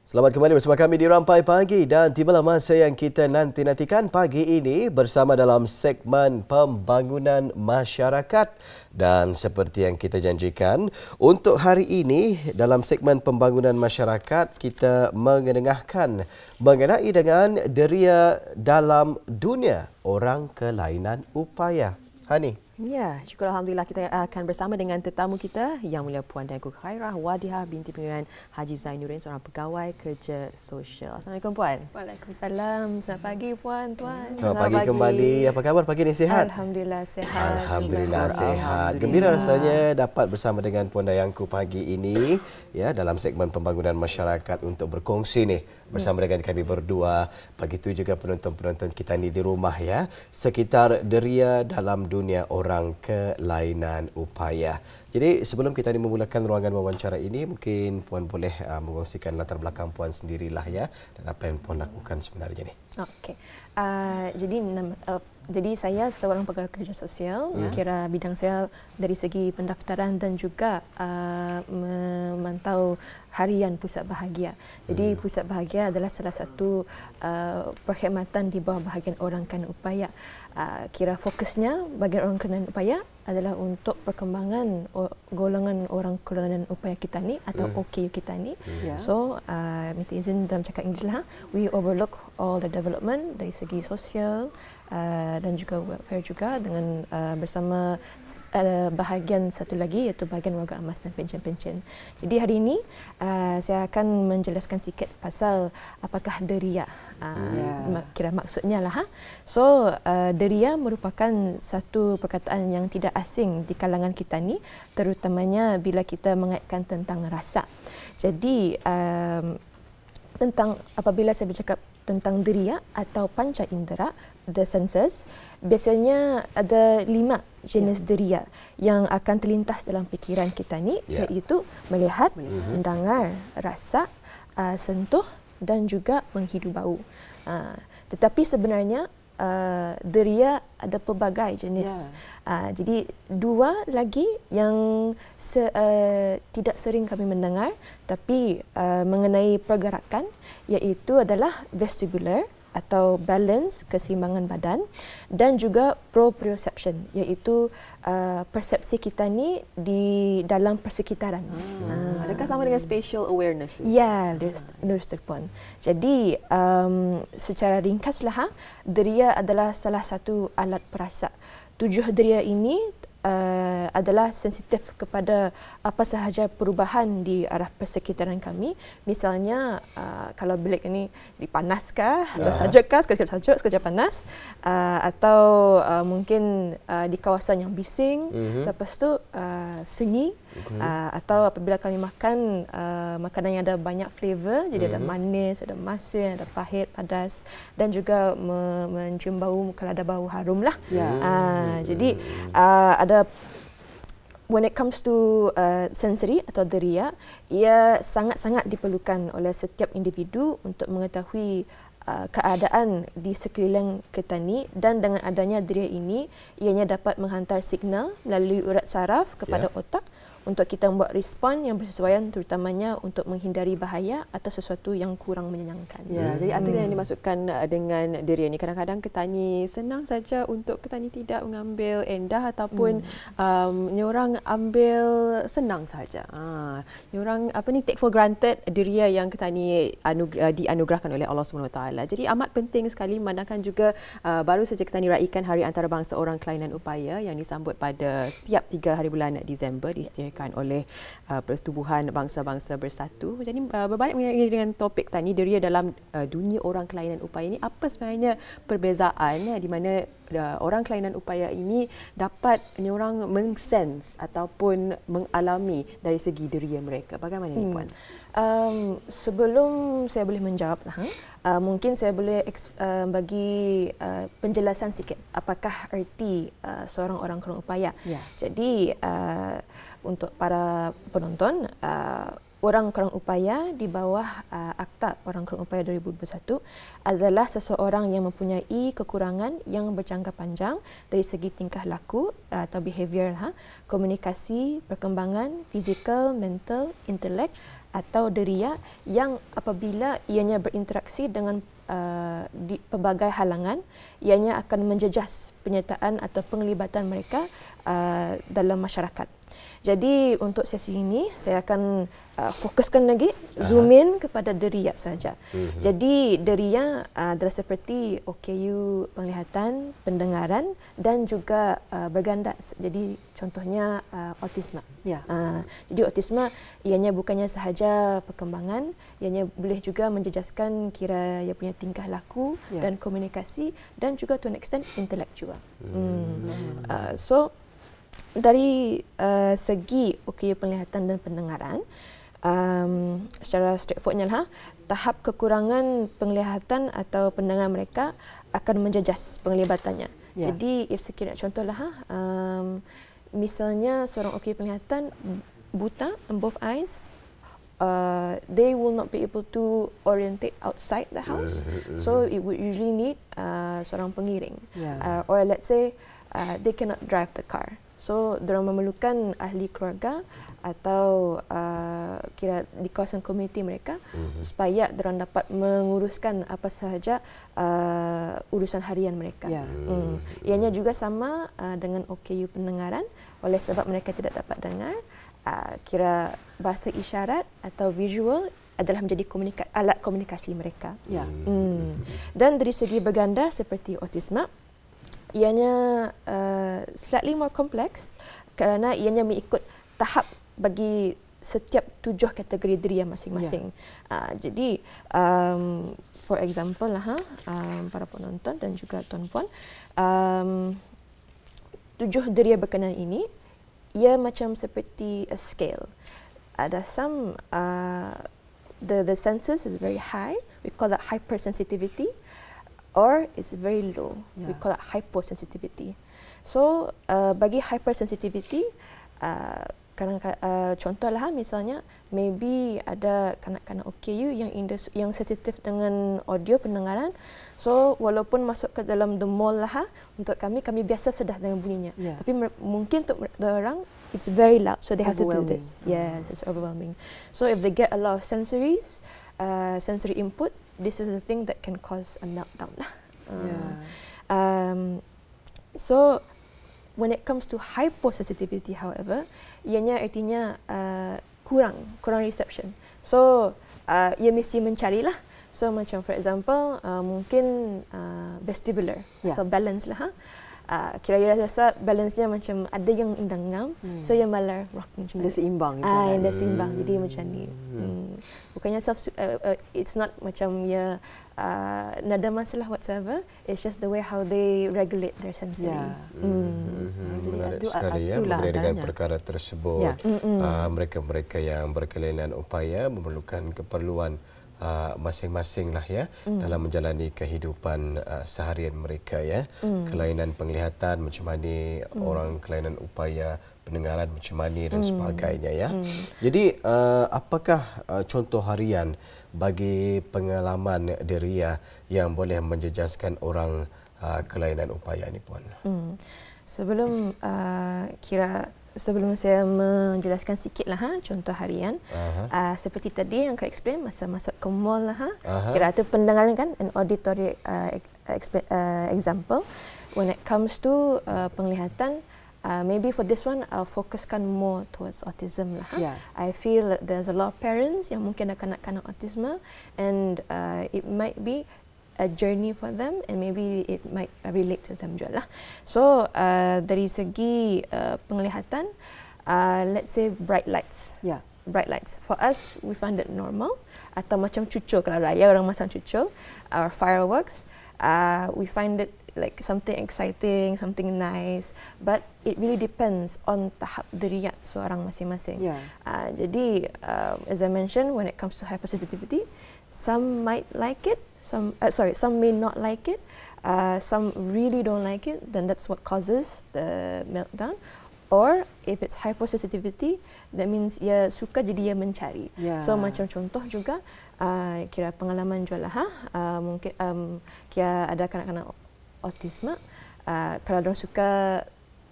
Selamat kembali bersama kami di Rampai Pagi dan tibalah masa yang kita nanti-nantikan pagi ini bersama dalam segmen pembangunan masyarakat. Dan seperti yang kita janjikan, untuk hari ini dalam segmen pembangunan masyarakat kita mengenengahkan mengenai dengan deria dalam dunia orang kelainan upaya. Hani. Ya, syukur Alhamdulillah kita akan bersama dengan tetamu kita Yang Mulia Puan Datuk Khairah Wadihah binti Pengeruian Haji Zainuddin, seorang pegawai kerja sosial. Assalamualaikum Puan. Waalaikumsalam. Selamat pagi Puan, Tuan. Selamat pagi kembali. Apa khabar pagi ini, sihat? Alhamdulillah sihat. Alhamdulillah sihat. Gembira rasanya dapat bersama dengan Puan Dayangku pagi ini ya dalam segmen pembangunan masyarakat untuk berkongsi nih bersama dengan kami berdua. Begitu juga penonton-penonton kita ni di rumah ya, sekitar deria dalam dunia orang kelainan upaya. Jadi sebelum kita memulakan ruangan wawancara ini, mungkin Puan boleh mengongsikan latar belakang Puan sendirilah ya dan apa yang Puan lakukan sebenarnya ni. Okey. Jadi saya seorang pegawai kerja sosial. Kira bidang saya dari segi pendaftaran dan juga memantau harian Pusat Bahagia. Jadi Pusat Bahagia adalah salah satu perkhidmatan di bawah bahagian orang kelainan upaya. Kira fokusnya bahagian orang kelainan upaya adalah untuk perkembangan golongan orang kelainan upaya kita ni atau OKU kita ni. So, minta izin dalam cakap Inggeris lah, we overlook all the development dari segi sosial dan juga welfare juga dengan bersama bahagian satu lagi iaitu bahagian warga emas dan pencen-pencen. Jadi hari ini saya akan menjelaskan sikit pasal apakah deria. Kira maksudnya lah. So deria merupakan satu perkataan yang tidak asing di kalangan kita ni, terutamanya bila kita mengaitkan tentang rasa. Jadi tentang apabila saya bercakap tentang deria atau panca indera, the senses, biasanya ada 5 jenis deria yang akan terlintas dalam fikiran kita ni, iaitu melihat, mendengar, rasa, sentuh dan juga menghidu bau. Tetapi sebenarnya deria ada pelbagai jenis. Jadi 2 lagi yang tidak sering kami mendengar tapi mengenai pergerakan, iaitu adalah vestibular atau balance, keseimbangan badan, dan juga proprioception, iaitu persepsi kita ni di dalam persekitaran. Adakah sama dengan spatial awareness? Ya, Nurse Puan. Jadi secara ringkaslah, deria adalah salah satu alat perasa. 7 deria ini adalah sensitif kepada apa sahaja perubahan di arah persekitaran kami. Misalnya kalau bilik ini dipanaskah, atau sejukkah, sekejap sejuk, sekejap panas, atau mungkin di kawasan yang bising, lepas tu sunyi, atau apabila kami makan makanan yang ada banyak flavor, jadi ada manis, ada masin, ada pahit, pedas, dan juga mencium bau kalau ada bau harum lah. Jadi ada, when it comes to sensory atau deria, ia sangat-sangat diperlukan oleh setiap individu untuk mengetahui keadaan di sekeliling kita ni, dan dengan adanya deria ini ianya dapat menghantar signal melalui urat saraf kepada otak untuk kita membuat respon yang bersesuaian, terutamanya untuk menghindari bahaya atau sesuatu yang kurang menyenangkan. Jadi apa yang dimaksudkan dengan deria ini? Kadang-kadang ketani senang saja untuk ketani tidak mengambil endah ataupun orang ambil senang saja. Orang take for granted deria yang ketani dianugerahkan oleh Allah SWT. Jadi amat penting sekali, memandangkan juga baru saja ketani raikan Hari Antarabangsa Orang Kelainan Upaya yang disambut pada setiap 3 hari bulan Disember, disediakan oleh Pertubuhan Bangsa-Bangsa Bersatu. Jadi berbalik mengenai dengan topik tadi, deria dalam dunia orang kelainan upaya ini, apa sebenarnya perbezaan di mana orang kelainan upaya ini dapat orang mengsense ataupun mengalami dari segi deria mereka? Bagaimana ni Puan? Sebelum saya boleh menjawab, mungkin saya boleh bagi penjelasan sikit apakah erti seorang orang kelainan upaya. Jadi untuk para penonton, orang kurang upaya di bawah Akta Orang Kurang Upaya 2021 adalah seseorang yang mempunyai kekurangan yang berjangka panjang dari segi tingkah laku atau behavior, komunikasi, perkembangan, fizikal, mental, intelek atau deria yang apabila ianya berinteraksi dengan di pelbagai halangan, ianya akan menjejas penyertaan atau penglibatan mereka dalam masyarakat. Jadi untuk sesi ini saya akan fokuskan lagi zoom in kepada deria saja. Jadi deria adalah seperti OKU penglihatan, pendengaran dan juga berganda. Jadi contohnya autisma. Ya. Jadi autisma ianya bukannya sahaja perkembangan, ianya boleh juga menjejaskan kira ia punya tingkah laku dan komunikasi dan juga to an extent intelek juga. So dari segi OKU penglihatan dan pendengaran, secara straightforwardnya tahap kekurangan penglihatan atau pendengaran mereka akan menjejas penglibatannya. Jadi if sekiranya contohlah misalnya seorang OKU penglihatan buta on both eyes, they will not be able to orientate outside the house. So it would usually need seorang pengiring. Or let's say they cannot drive the car. So, mereka memerlukan ahli keluarga atau kira di kawasan komuniti mereka supaya mereka dapat menguruskan apa sahaja urusan harian mereka. Ianya juga sama dengan OKU pendengaran, oleh sebab mereka tidak dapat dengar, kira bahasa isyarat atau visual adalah menjadi alat komunikasi mereka. Dan dari segi berganda seperti autisma, ianya slightly more complex kerana ianya mengikut tahap bagi setiap 7 kategori deria masing-masing. Jadi for example para penonton dan juga tuan-puan, 7 deria berkenaan ini ia macam seperti a scale. Ada some the senses is very high, we call that hypersensitivity. Or it's very low. We call it hyposensitivity. So bagi hypersensitivity, contohlah misalnya maybe ada kanak-kanak OKU yang sensitif dengan audio pendengaran. So walaupun masuk ke dalam the mall untuk kami biasa sudah dengan bunyinya. Tapi mungkin untuk orang it's very loud, so they have to do this. Yeah, it's overwhelming. So if they get a lot of sensory input, this is the thing that can cause a meltdown. So when it comes to hyposensitivity, however, ianya artinya kurang reception. So ia mesti mencarilah. So macam for example, mungkin vestibular, so balance kira ia rasa balance-nya macam ada yang dengam, so ia malah rocking macam dia seimbang. Dia seimbang, jadi macam ni. Bukannya it's not macam ia nada masalah whatsoever, it's just the way how they regulate their sensory. Menarik sekali mengenai dengan perkara tersebut. Mereka-mereka yang berkelainan upaya memerlukan keperluan masing-masing dalam menjalani kehidupan seharian mereka kelainan penglihatan macam mana, orang kelainan upaya pendengaran macam mana dan sebagainya Jadi apakah contoh harian bagi pengalaman deria yang boleh menjejaskan orang kelainan upaya ni puan? Sebelum saya menjelaskan sikitlah contoh harian, seperti tadi yang kau explain masa masuk ke mall kira itu pendengaran kan, an auditory example. When it comes to penglihatan, maybe for this one I'll focuskan more towards autism I feel that there's a lot of parents yang mungkin ada kanak-kanak autism, and it might be a journey for them, and maybe it might relate to them juga So dari segi penglihatan, let's say bright lights. Bright lights. For us, we find it normal. Atau macam cucur, kalau raya orang masang cucur, or fireworks, we find it like something exciting, something nice. But it really depends on tahap deria seorang masing-masing. Jadi, as I mentioned, when it comes to hypersensitivity, some might like it. Some may not like it. Some really don't like it. Then that's what causes the meltdown. Or if it's hypersensitivity, that means ia suka jadi ia mencari. So macam contoh juga, kira pengalaman jual lah, mungkin kira ada kanak-kanak autisme, kalau mereka suka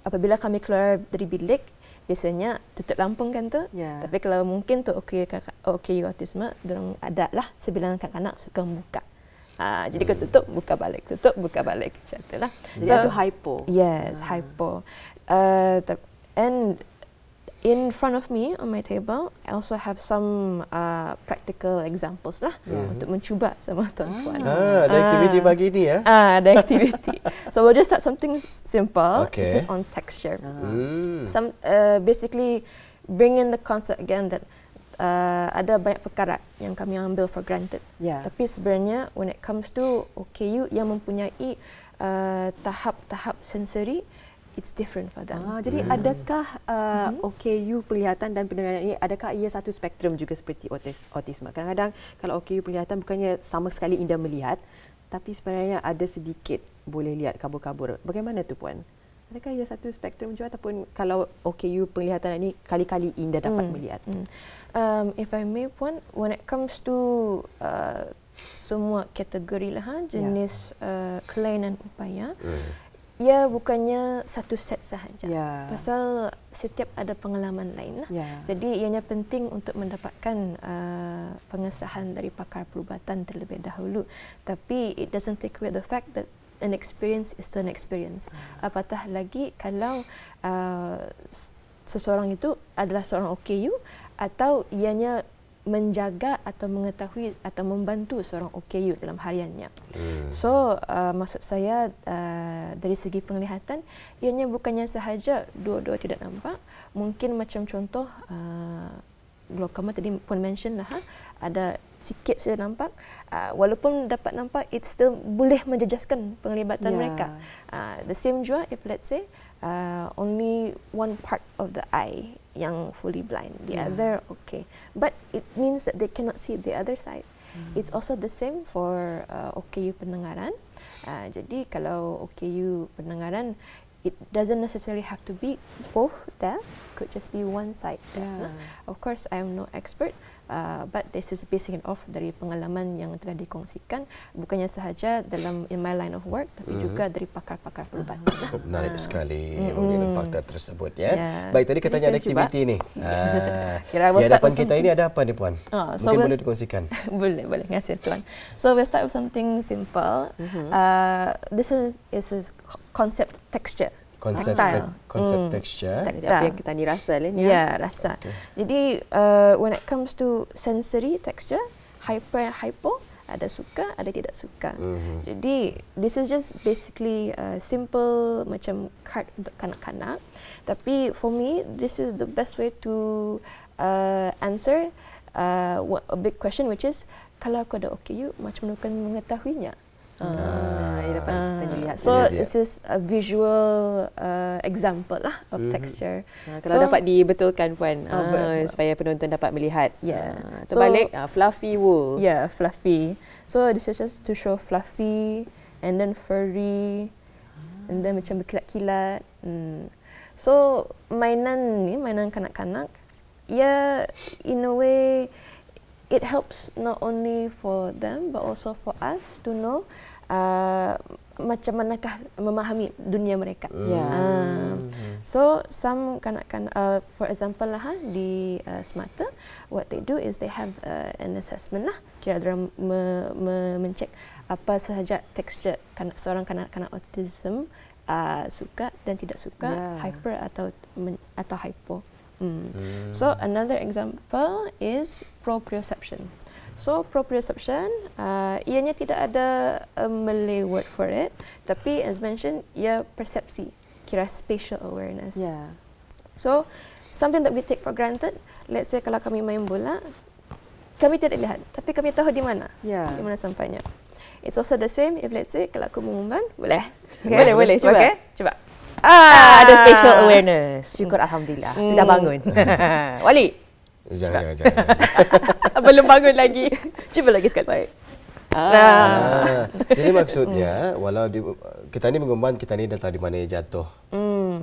apabila kami keluar dari bilik, biasanya tutup lampu kan tu. Tapi kalau mungkin tu okey autisme, dorang ada lah sebilangan kanak-kanak suka buka. Jadi kau tutup, buka balik, macam itulah. Jadi itu hypo. Yes, hypo. And in front of me on my table, I also have some practical examples lah untuk mencuba sama tuan-puan. Ada aktiviti pagi ni ya? Ada aktiviti. So we'll just start something simple. This is on texture. Basically bring in the concept again that ada banyak perkara yang kami ambil for granted. Tapi sebenarnya when it comes to OKU yang mempunyai tahap-tahap sensori, it's different for them. Jadi adakah OKU penglihatan dan pendengaran ini, adakah ia satu spektrum juga seperti autisme? Kadang-kadang kalau OKU penglihatan bukannya sama sekali indah melihat, tapi sebenarnya ada sedikit boleh lihat kabur-kabur. Bagaimana tu Puan? Adakah ia satu spektrum juga ataupun kalau OKU penglihatan ini kali-kali indah dapat melihat? If I may Puan, when it comes to semua kategori lah, jenis kelainan upaya, ia bukannya satu set sahaja. Pasal setiap ada pengalaman lain lah. Jadi ianya penting untuk mendapatkan pengesahan dari pakar perubatan terlebih dahulu. Tapi it doesn't take away the fact that an experience is still an experience. Apatah lagi kalau seseorang itu adalah seorang OKU atau ianya menjaga atau mengetahui atau membantu seorang OKU dalam hariannya. So, maksud saya dari segi penglihatan, ianya bukannya sahaja dua-dua tidak nampak. Mungkin macam contoh, glaucoma tadi pun mention lah, ada sikit saja nampak. Walaupun dapat nampak, it still boleh menjejaskan penglibatan mereka. The same juga if let's say, only one part of the eye yang fully blind, the other okay, but it means that they cannot see the other side. It's also the same for OKU pendengaran. Jadi kalau OKU pendengaran, it doesn't necessarily have to be both there, could just be one side there. Of course, I am no expert, but this is basing it off dari pengalaman yang telah dikongsikan, bukannya sahaja dalam in my line of work, tapi juga dari pakar-pakar perubatan. Menarik sekali mengenai fakta tersebut ya. Baik, tadi katanya ada aktiviti ni. Di hadapan kita ini ada apa ni Puan? Mungkin boleh dikongsikan. Boleh, terima kasih Tuan. So we'll start with something simple. This is a concept texture. Konsep texture. Apa yang kita ni rasa lah ni. Ya, rasa. Jadi when it comes to sensory texture, hypo, ada suka, ada tidak suka. Jadi this is just basically simple macam card untuk kanak-kanak. Tapi for me, this is the best way to answer a big question, which is kalau aku ada OKU, macam mana kau mengetahuinya? So this is a visual example lah of texture. Kalau dapat dibetulkan Puan, supaya penonton dapat melihat. Terbalik, fluffy wool. Fluffy. So this is just to show fluffy and then furry and then macam berkilat-kilat. So mainan kanak-kanak, in a way it helps not only for them but also for us to know macam manakah memahami dunia mereka. So some kanak-kanak, for example lah di Semata, what they do is they have an assessment lah. Kira mereka mencek apa sahaja tekstur seorang kanak-kanak autism suka dan tidak suka, hyper atau hypo. So another example is proprioception. So proprioception, ianya tidak ada a Malay word for it, tapi as mentioned, ia persepsi, kira spatial awareness. So something that we take for granted, let's say kalau kami main bola, kami tidak lihat, tapi kami tahu di mana, di mana sampainya. It's also the same if let's say kalau aku mengumban, boleh. Boleh, cuba. Okay, cuba. Ada spatial awareness. Syukur Alhamdulillah. Sudah bangun. Wali. Jangan. Belum bangun lagi. Cuba lagi sekali. Baik. Jadi maksudnya, walau kita ni mengumban, kita ni dah tahu di mana jatuh.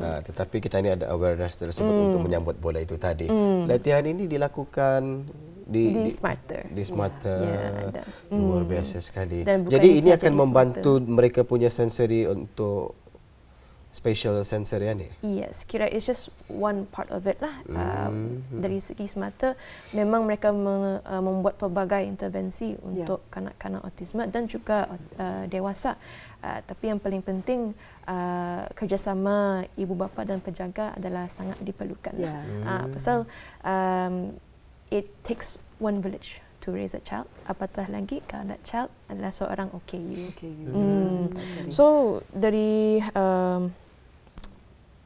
Tetapi kita ni ada awareness tersebut untuk menyambut bola itu tadi. Latihan ini dilakukan di Smarter. Di Smarter. ada. Luar biasa sekali. Dan bukan Jadi ini sahaja akan di membantu mereka punya sensory untuk special sensory ni. Yes, kira it's just one part of it lah. Dari segi Smarter, memang mereka membuat pelbagai intervensi untuk kanak-kanak autisma dan juga dewasa. Tapi yang paling penting, kerjasama ibu bapa dan penjaga adalah sangat diperlukan. Pasal it takes one village to raise a child. Apatah lagi kalau that child adalah seorang OKU. So dari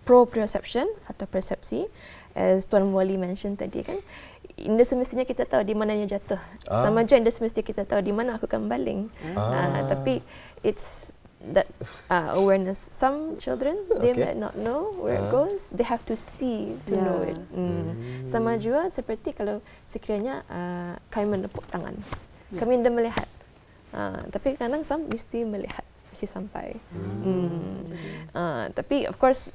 proprioception atau persepsi, as Tuan Wali mention tadi kan, indera semestinya kita tahu di mananya jatuh. Sama je indera semestinya kita tahu di mana aku akan baling. Tapi it's that awareness. Some children, they might not know where it goes. They have to see to know it. Sama juga seperti kalau sekiranya kami menepuk tangan. Kami tidak melihat. Tapi kadang some mesti melihat. Sampai. Tapi of course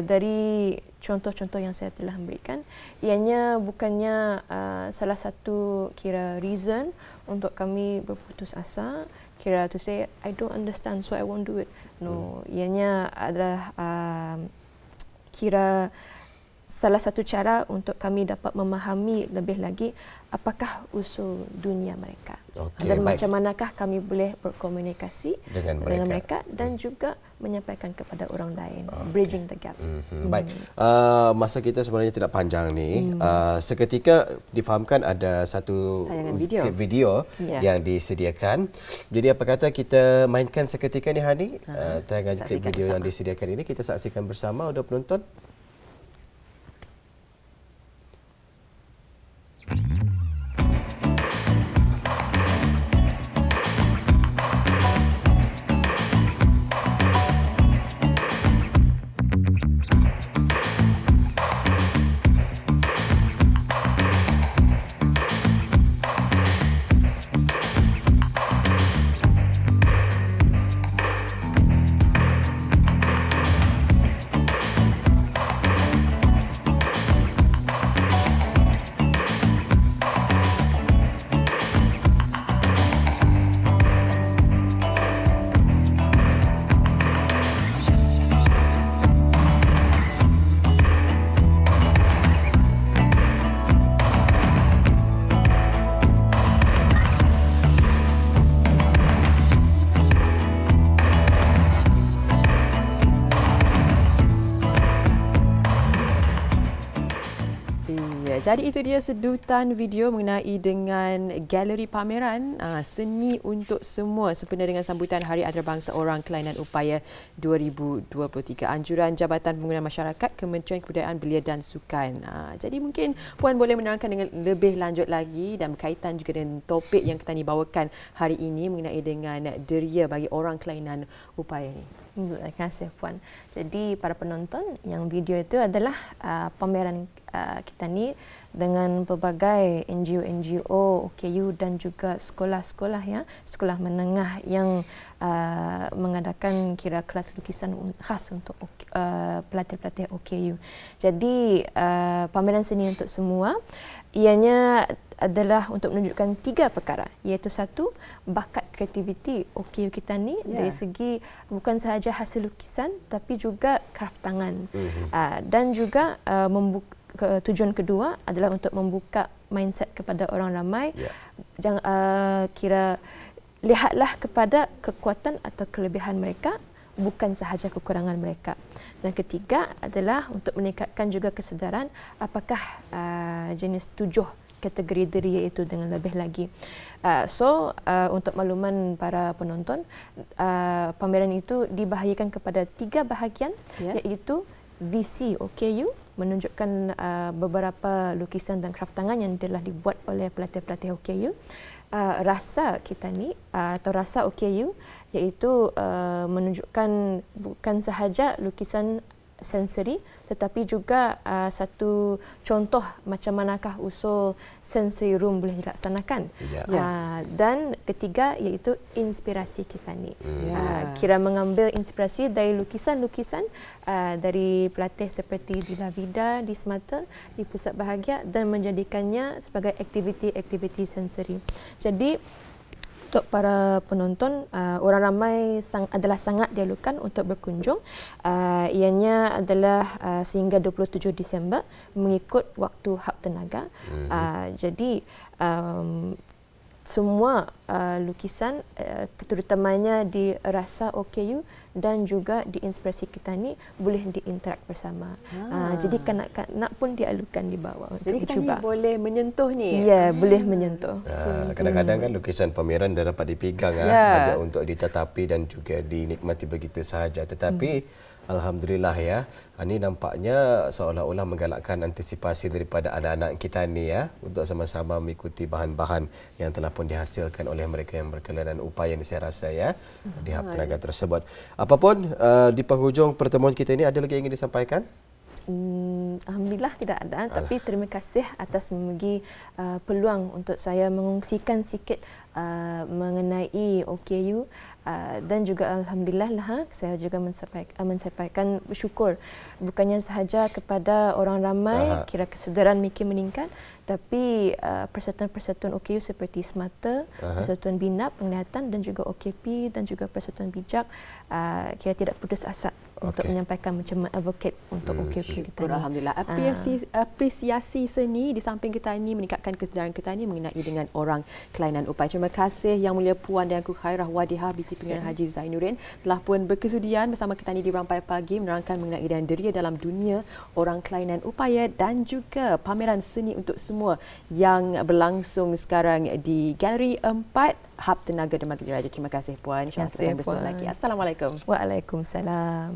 dari contoh-contoh yang saya telah berikan, ianya bukannya salah satu kira reason untuk kami berputus asa, kira to say I don't understand so I won't do it. No, ianya adalah kira salah satu cara untuk kami dapat memahami lebih lagi apakah usul dunia mereka. Dan macam manakah kami boleh berkomunikasi dengan mereka dan juga menyampaikan kepada orang lain. Bridging the gap. Baik. Masa kita sebenarnya tidak panjang ni. Seketika difahamkan ada satu video yang disediakan. Jadi apa kata kita mainkan seketika ni Hani? Tayangan klip video yang disediakan ini kita saksikan bersama untuk penonton. Jadi itu dia sedutan video mengenai dengan galeri pameran seni untuk semua sempena dengan sambutan Hari Antarabangsa Orang Kelainan Upaya 2023. Anjuran Jabatan Pembangunan Masyarakat, Kementerian Kebudayaan Belia dan Sukan. Jadi mungkin Puan boleh menerangkan dengan lebih lanjut lagi dan berkaitan juga dengan topik yang kita bawakan hari ini mengenai dengan deria bagi orang kelainan upaya ini. Terima kasih Puan. Jadi para penonton, yang video itu adalah pameran kita ni dengan pelbagai NGO, OKU dan juga sekolah-sekolah sekolah menengah yang mengadakan kira kelas lukisan khas untuk pelatih-pelatih OKU. Jadi pameran seni untuk semua ianya adalah untuk menunjukkan 3 perkara, iaitu 1, bakat kreativiti OKU kita ni dari segi bukan sahaja hasil lukisan tapi juga kraft tangan. Dan juga tujuan kedua adalah untuk membuka mindset kepada orang ramai. Jangan kira lihatlah kepada kekuatan atau kelebihan mereka, bukan sahaja kekurangan mereka. Dan ketiga adalah untuk meningkatkan juga kesedaran apakah jenis 7 kategori deria itu dengan lebih lagi. Untuk makluman para penonton, pameran itu dibahagikan kepada 3 bahagian, iaitu VC OKU, menunjukkan beberapa lukisan dan kraft tangan yang telah dibuat oleh pelatih-pelatih OKU. Rasa kita ni atau rasa OKU, iaitu menunjukkan bukan sahaja lukisan sensori, tetapi juga satu contoh macam manakah usul sensory room boleh dilaksanakan. Dan ketiga iaitu inspirasi kita ni. Kira mengambil inspirasi dari lukisan-lukisan dari pelatih seperti di La Vida, di Semata, di Pusat Bahagia dan menjadikannya sebagai aktiviti-aktiviti sensori. Jadi untuk para penonton, orang ramai adalah sangat dialukan untuk berkunjung. Ianya adalah sehingga 27 Disember mengikut waktu Hub Tenaga. Jadi semua lukisan terutamanya di Rasa OKU dan juga di Inspirasi Kita ni boleh diinterak bersama. Jadi kanak-kanak pun dialukan di bawah untuk jadi kita cuba. ni boleh menyentuh ni. Ya, boleh menyentuh. Kadang-kadang kan lukisan pameran dah dapat dipegang ajak untuk ditetapi dan juga dinikmati begitu sahaja. Tetapi alhamdulillah ya, ini nampaknya seolah-olah menggalakkan antisipasi daripada anak-anak kita ni untuk sama-sama mengikuti bahan-bahan yang telah pun dihasilkan oleh mereka yang berkelana dan upaya yang saya rasa di Hub Tenaga tersebut. Apapun di penghujung pertemuan kita ini, ada lagi yang ingin disampaikan? Alhamdulillah tidak ada, tapi terima kasih atas memberi peluang untuk saya mengungsikan sikit mengenai OKU dan juga alhamdulillah saya juga menyampaikan bersyukur bukannya sahaja kepada orang ramai kira kesedaran mereka meningkat, tapi persatuan-persatuan OKU seperti Semata, Persatuan Bina Penglihatan dan juga OKP dan juga Persatuan Bijak kira tidak putus asa untuk menyampaikan macam advocate untuk OKP kita. Alhamdulillah, apresiasi seni di samping kita ini meningkatkan kesedaran kita ini mengenai dengan orang kelainan upaya. Terima kasih Yang Mulia Puan dan Ku Khairah Wadihah binti Pimpinan Haji Zainuddin telah pun berkesudian bersama kita ini di Rampai Pagi menerangkan mengenai dan deria dalam dunia orang kelainan upaya dan juga pameran seni untuk semua yang berlangsung sekarang di Galeri 4 Hub Tenaga Demaga Diraja. Terima kasih Puan. InsyaAllah kita akan bersua lagi. Assalamualaikum. Waalaikumsalam.